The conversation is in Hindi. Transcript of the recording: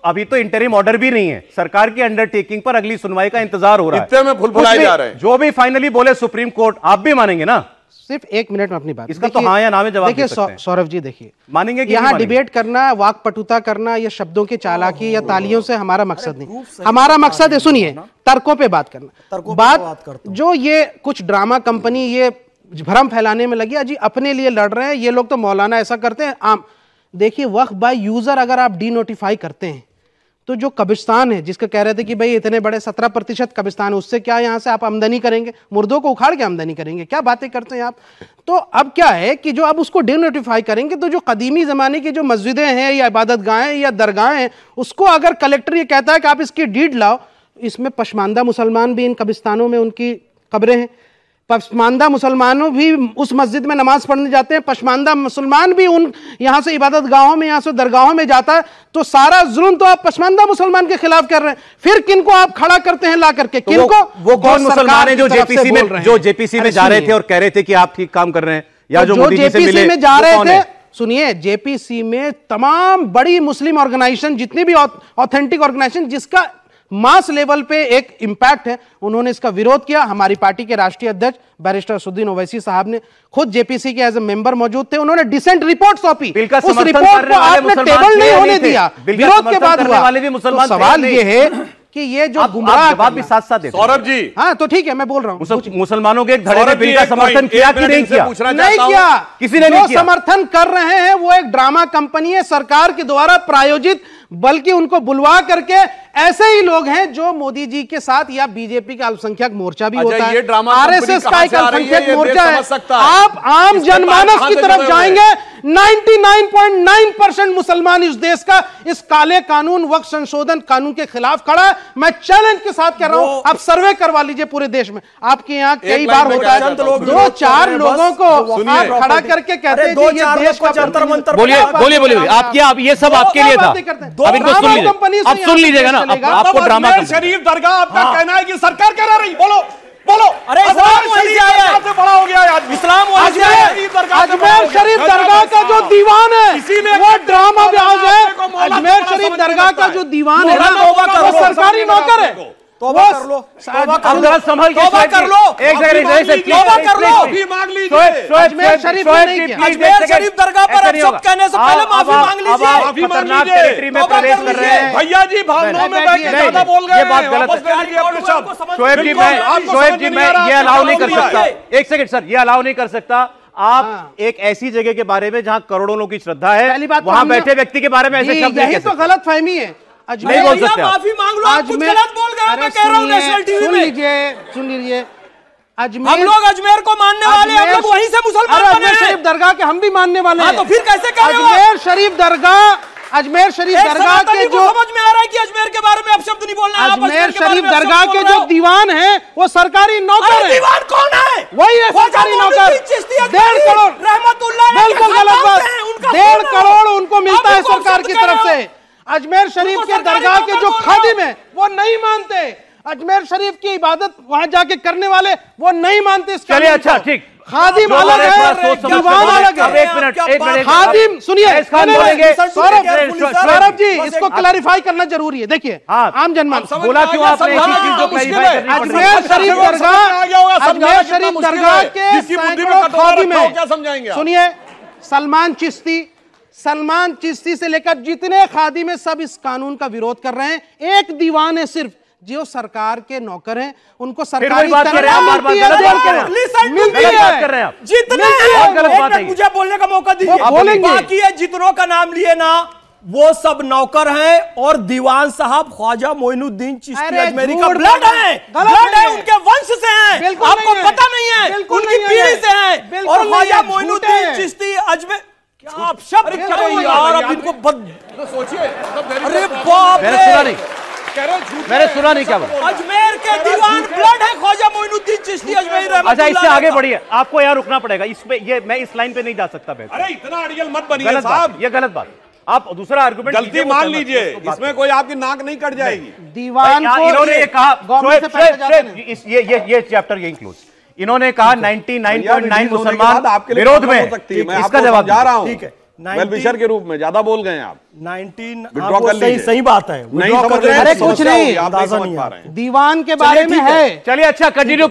अभी तो इंटरिम ऑर्डर भी नहीं है, सरकार की अंडरटेकिंग पर अगली सुनवाई का इंतजार हो रहा है। इतने में फुलफुलाए जा रहे हैं। जो भी फाइनली बोले सुप्रीम कोर्ट, आप भी मानेंगे ना? सिर्फ एक मिनट में अपनी बात, इसका तो हाँ या ना में जवाब दे सकते हैं। सौरभ जी देखिए, मानेंगे कि यहाँ डिबेट करना, वाकपटुता करना या शब्दों की चालाकी या तालियों से हमारा मकसद नहीं। हमारा मकसद है, सुनिए, तर्कों पे बात करना। बात जो ये कुछ ड्रामा कंपनी ये भ्रम फैलाने में लगी, अजी अपने लिए लड़ रहे हैं ये लोग, तो मौलाना ऐसा करते हैं आम। देखिए वक्फ बाय यूजर अगर आप डी नोटिफाई करते हैं तो जो कब्रिस्तान है, जिसका कह रहे थे कि भाई इतने बड़े 17% कब्रिस्तान है, उससे क्या यहाँ से आप आमदनी करेंगे? मुर्दों को उखाड़ के आमदनी करेंगे? क्या बातें करते हैं आप। तो अब क्या है कि जो अब उसको डी नोटिफाई करेंगे तो जो कदीमी ज़माने की जो मस्जिदें हैं या इबादत गाहें या दरगाहें हैं, उसको अगर कलेक्टर ये कहता है कि आप इसकी डीड लाओ, इसमें पशमानदा मुसलमान भी इन कब्रिस्तानों में उनकी कब्रें हैं, पशमानदा मुसलमानों भी उस मस्जिद में नमाज पढ़ने जाते हैं, पशमानदा मुसलमान भी उन यहाँ से इबादत गाहों में, यहाँ से दरगाहों में जाता है। तो सारा जुल्म तो आप पशमानदा मुसलमान के खिलाफ कर रहे हैं। फिर किनको आप खड़ा करते हैं ला करके? किनको? वो कौन मुसलमान है जो जेपीसी में जा रहे थे और कह रहे थे कि आप ठीक काम कर रहे हैं, या जो जेपीसी में जा रहे थे? सुनिए, जेपीसी में तमाम बड़ी मुस्लिम ऑर्गेनाइजेशन, जितनी भी ऑथेंटिक ऑर्गेनाइजेशन जिसका मास लेवल पे एक इंपैक्ट है, उन्होंने इसका विरोध किया। हमारी पार्टी के राष्ट्रीय अध्यक्ष बैरिस्टर असदुद्दीन ओवैसी साहब ने खुद जेपीसी के एज ए मेंबर मौजूद थे, उन्होंने डिसेंट रिपोर्ट सौंपी। उस रिपोर्ट को आपने टेबल नहीं होने दिया, विरोध के बाद हुआ। तो सवाल ये है कि ये जो गुमराह जवाब भी साथ साथ देते। सौरभ जी, हाँ तो ठीक है, मैं बोल रहा हूँ, मुसलमानों के एक धड़े ने बिल का समर्थन किया कि नहीं किया? नहीं किया, किसी ने नहीं किया। समर्थन कर रहे हैं वो एक ड्रामा कंपनी है सरकार के द्वारा प्रायोजित, बल्कि उनको बुलवा करके ऐसे ही लोग हैं जो मोदी जी के साथ, या बीजेपी का अल्पसंख्यक मोर्चा भी होता है, आरएसएस का एक अल्पसंख्यक मोर्चा है। आप आम जनमानस की तरफ जाएंगे, 99.9% मुसलमान इस देश का इस काले कानून, वक्फ संशोधन कानून के खिलाफ खड़ा है। मैं चैलेंज के साथ कह रहा हूं, आप सर्वे करवा लीजिए पूरे देश में, आपके यहाँ कई बार होता है 2-4 लोगों को आप खड़ा करके कहते हैं ये देश का जंतर मंतर। बोलिए बोलिए बोलिए, आपकी आप ये सब आपके लिए था, अब इनको सुन लीजिए, अब सुन लीजिएगा ना, आपको ड्रामा शरीफ दरगाह, आपका कहना है कि सरकार करा रही, बोलो बोलो। अरे इस्लाम वहीं से आया है, बड़ा हो गया है इस्लाम वहीं से आया है। अजमेर शरीफ दरगाह का जो दीवान है वो ड्रामा ब्याज है। अजमेर शरीफ दरगाह का जो दीवान है ना, वो सरकारी नौकर है। तौबा कर लो, अब जरा संभल के तौबा कर लो, एक सेकंड, तौबा कर लो, माफी मांग लीजिए। अजमेर शरीफ अजमेर शरीफ दरगाह पर आप सब कहने से पहले माफी मांग लीजिए। माफी मांग लीजिए, में प्रवेश कर रहे हैं भैया जी, भावनाओं में बैठ के ज्यादा बोल गए, ये बात गलत है। शोएब जी, मैं ये अलाउ नहीं कर सकता, एक सेकंड सर, ये अलाउ नहीं कर सकता। आप एक ऐसी जगह के बारे में जहां करोड़ों लोगों की श्रद्धा है, वहां बैठे व्यक्ति के बारे में ऐसे शब्द यही तो गलत फहमी है। नहीं बोल सकते, माफी मांग लो, आप कुछ गलत बोल गए, मैं कह रहा हूं नेशनल टीवी में। सुन लीजिए, हम लोग अजमेर को मानने वाले, हम लोग वहीं से मुसलमान बने हैं। अजमेर शरीफ दरगाह के हम भी मानने वाले हैं। तो फिर कैसे कह रहे हो? अजमेर शरीफ दरगाह के जो समझ में आ रहा है कि अजमेर के बारे में आप शब्द नहीं बोलना है। अजमेर शरीफ दरगाह के जो दीवान है वो सरकारी नौकर है। दीवान कौन है? वही है सरकारी नौकर। 1.5 करोड़, बिल्कुल गलत बात, 1.5 करोड़ उनको मिलता है सरकार की तरफ से। अजमेर शरीफ के दरगाह के जो खादिम है वो नहीं मानते, अजमेर शरीफ की इबादत वहां जाके करने वाले वो नहीं मानते। चलिए अच्छा ठीक, खादिम अलग है, दीवान अलग है। एक मिनट खादिम सुनिए, सौरभ जी इसको क्लैरिफाई करना जरूरी है। देखिए आम जनमानस बोला क्यों आपने ऐसी चीज जो क्लैरिफाई करनी पड़ रही है? अजमेर शरीफ दरगाह के सैकड़ों खादिम है, क्या समझाएंगे? सुनिए, सलमान चिश्ती से लेकर जितने खादिम है सब इस कानून का विरोध कर रहे हैं। एक दीवान है सिर्फ जो सरकार के नौकर हैं, उनको सरकारी मुझे बोलने का मौका दीजिए। बाकी है जितनों का नाम लिए ना, वो सब नौकर हैं और दीवान साहब ख्वाजा मोइनुद्दीन चिश्ती अजमेरी का ब्लड है, उनके वंश से हैं। आपको पता नहीं है, उनकी पीढ़ी से हैं। और ख्वाजा मोइनुद्दीन चिश्ती अजमेर, क्या आप शब्द यार, अब इनको सोचिए। अरे बाप रे, मैंने सुना नहीं क्या अजमेर के दीवान ब्लड है ख्वाजा मोइनुद्दीन चिश्ती अजमेरी। अच्छा इससे आगे बढ़िए, आपको यहाँ रुकना पड़ेगा इस पे, ये मैं इस लाइन पे नहीं जा सकता। अरे इतना अड़ियल मत बनिए साहब, ये गलत बात। आप दूसरा आर्गुमेंट गलती मान लीजिए, इसमें कोई आपकी नाक नहीं कट जाएगी। दीवान इन्होंने ये कहा, ये चैप्टर यही क्लोज। इन्होंने कहा 99.9 मुसलमान विरोध में, इसका जवाब जा रहा हूं। ठीक है, वेल विशर के रूप में ज्यादा बोल गए आप। 19 विड्रॉ कर लीजिए। सही बात है, नहीं समझ रहे हैं, अरे कुछ नहीं, आप नहीं समझ पा रहे हैं। दीवान के बारे में है। चलिए अच्छा कंटिन्यू।